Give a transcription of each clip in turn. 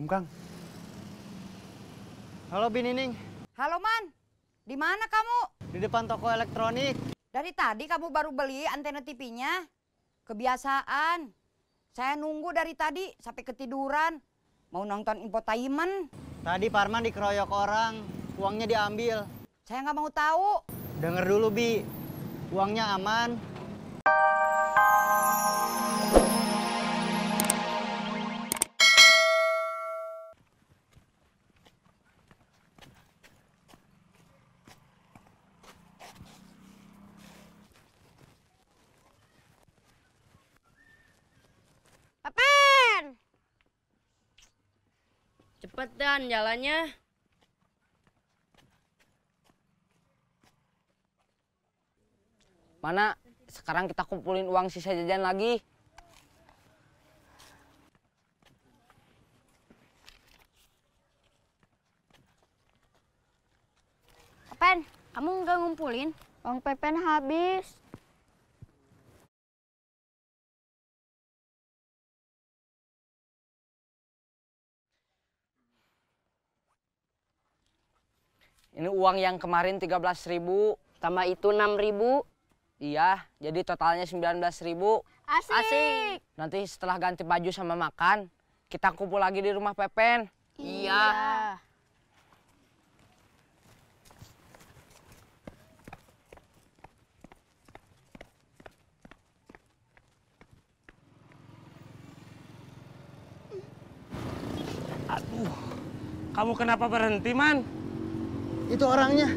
Belum, Kang. Halo, Binining. Halo, Man. Di mana kamu? Di depan toko elektronik. Dari tadi kamu baru beli antena TV-nya? Kebiasaan. Saya nunggu dari tadi sampai ketiduran. Mau nonton infotainment. Tadi Parman dikeroyok orang. Uangnya diambil. Saya nggak mau tahu. Dengar dulu, Bi. Uangnya aman. Papen! Cepetan jalannya. Mana? Sekarang kita kumpulin uang sisa jajan lagi. Papen, kamu nggak ngumpulin? Uang Pepen habis. Ini uang yang kemarin 13.000. Tambah itu 6.000. Iya, jadi totalnya 19.000. Asik. Nanti setelah ganti baju sama makan, kita kumpul lagi di rumah Pepen. Iya. Aduh, kamu kenapa berhenti, Man? Itu orangnya.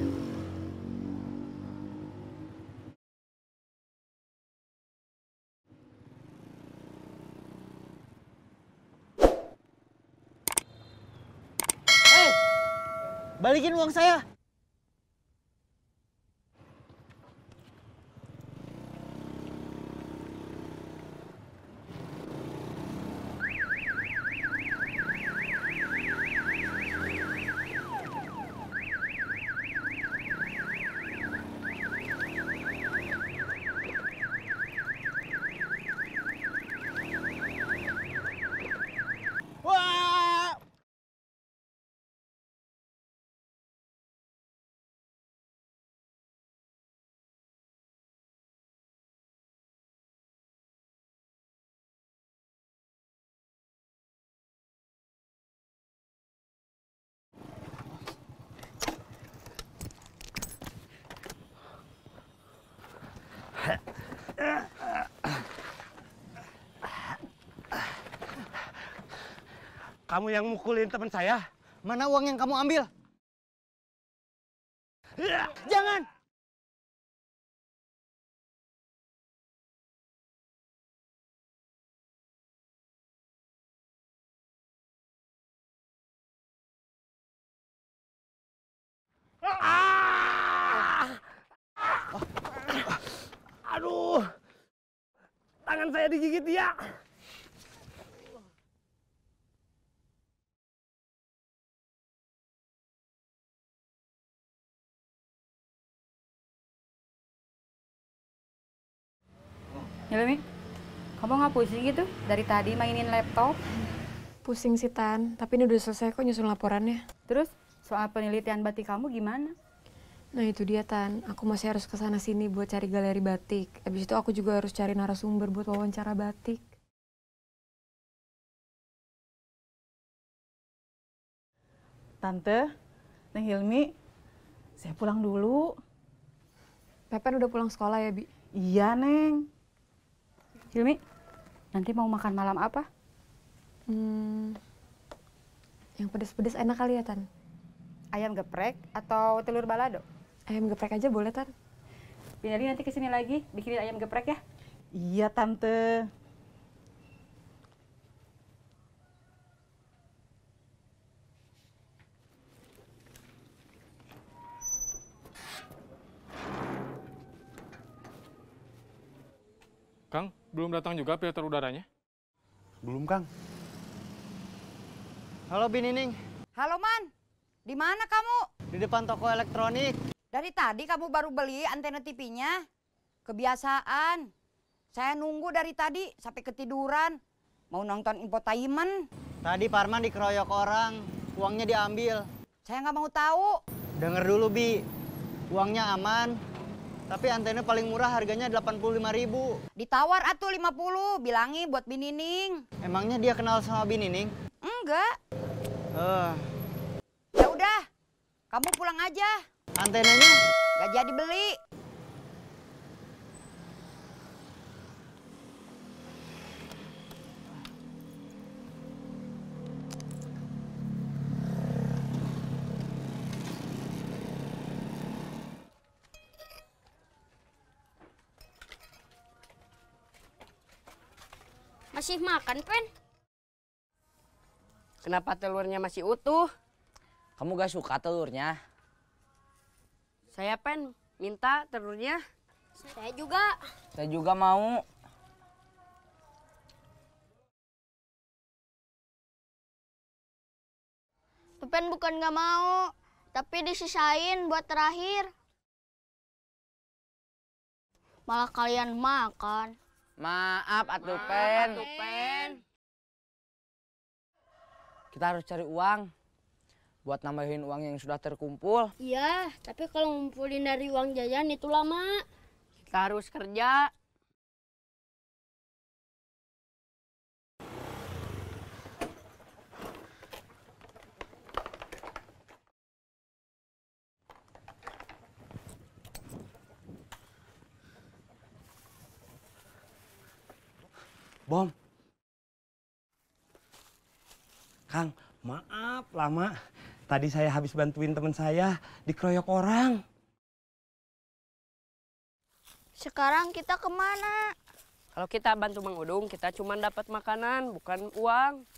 Hei, balikin uang saya. Wah! Kamu yang mukulin teman saya? Mana uang yang kamu ambil? Jangan! Aduh, tangan saya digigit dia. Hilmi, kamu nggak pusing gitu dari tadi mainin laptop? Pusing sih, Tan. Tapi ini udah selesai kok nyusun laporannya. Terus soal penelitian batik kamu gimana? Nah itu dia, Tan. Aku masih harus kesana sini buat cari galeri batik. Habis itu aku juga harus cari narasumber buat wawancara batik. Tante, Neng Hilmi, saya pulang dulu. Pepen udah pulang sekolah ya, Bi? Iya, Neng. Hilmi, nanti mau makan malam apa? Yang pedes-pedes enak kali ya, Tan? Ayam geprek atau telur balado? Ayam geprek aja boleh, Tan? Pinari nanti kesini lagi, bikinin ayam geprek ya? Iya, Tante. Kang, belum datang juga filter udaranya? Belum, Kang. Halo, Binining. Halo, Man. Di mana kamu? Di depan toko elektronik. Dari tadi kamu baru beli antena TV-nya? Kebiasaan. Saya nunggu dari tadi sampai ketiduran. Mau nonton infotainment. Tadi Parman dikeroyok orang, uangnya diambil. Saya nggak mau tahu. Denger dulu, Bi. Uangnya aman, tapi antena paling murah harganya 85.000. Ditawar atuh 50, bilangi buat Binining. Emangnya dia kenal sama Binining? Enggak. Eh, Ya udah, kamu pulang aja. antenanya? Gak jadi beli. Masih makan, Pen? Kenapa telurnya masih utuh? Kamu gak suka telurnya? Saya Pen, minta telurnya. Saya juga. Saya juga mau. Pen bukan nggak mau, tapi disisain buat terakhir. Malah kalian makan. Maaf atuh Pen. Kita harus cari uang buat nambahin uang yang sudah terkumpul. Iya, tapi kalau ngumpulin dari uang jajan itu lama. Kita harus kerja. Bom. Kang, maaf lama. Tadi saya habis bantuin teman saya dikeroyok orang. Sekarang kita kemana? Kalau kita bantu Mang Udung, kita cuma dapat makanan, bukan uang.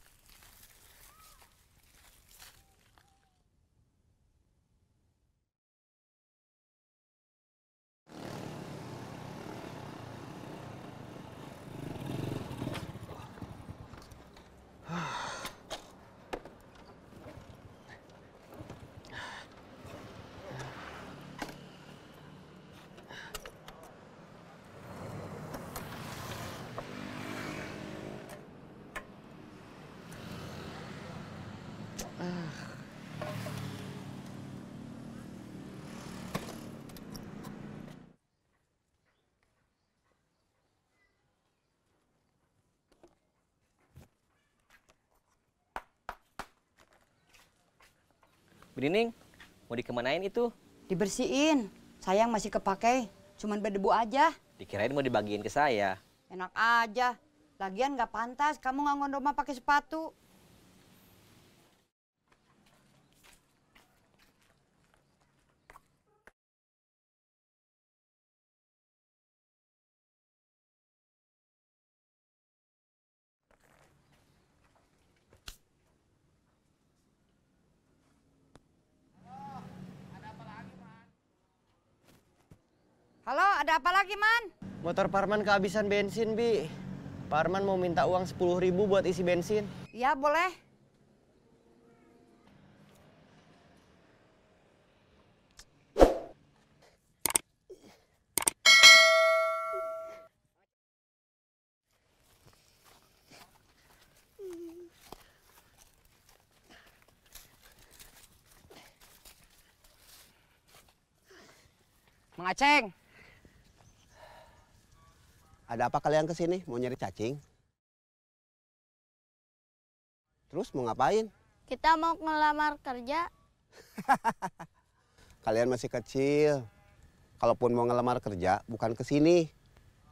Binining, mau dikemanain itu? Dibersihin. Sayang masih kepake, cuman berdebu aja. Dikirain mau dibagiin ke saya. Enak aja. Lagian nggak pantas kamu nggak ngondoma pakai sepatu. Halo, ada apa lagi, Man? Motor Parman kehabisan bensin, Bi. Parman mau minta uang 10.000 buat isi bensin. Iya, boleh. Mang Aceng. Ada apa kalian kesini? Mau nyari cacing? Terus mau ngapain? Kita mau ngelamar kerja. Kalian masih kecil. Kalaupun mau ngelamar kerja, bukan ke sini.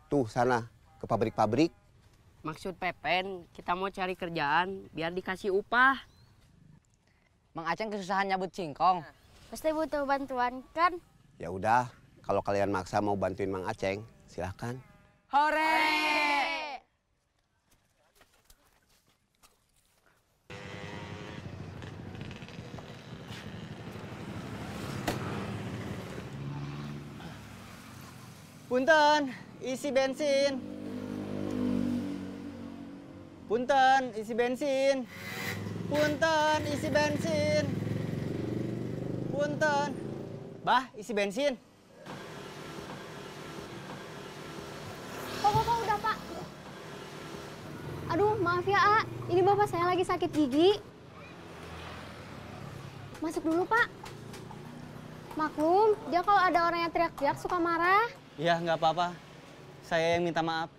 Tuh, sana, ke pabrik-pabrik. Maksud Pepen, kita mau cari kerjaan biar dikasih upah. Mang Aceng kesusahan nyabut singkong. Pasti butuh bantuan, kan? Ya udah, kalau kalian maksa mau bantuin Mang Aceng, silahkan. Hore! Punten, isi bensin. Punten, isi bensin. Punten, isi bensin. Punten. Bah, isi bensin. Pak, udah, Pak. Aduh, maaf ya, A. Ini bapak saya lagi sakit gigi. Masuk dulu, Pak. Maklum, dia kalau ada orang yang teriak-teriak suka marah. Iya, nggak apa-apa. Saya yang minta maaf.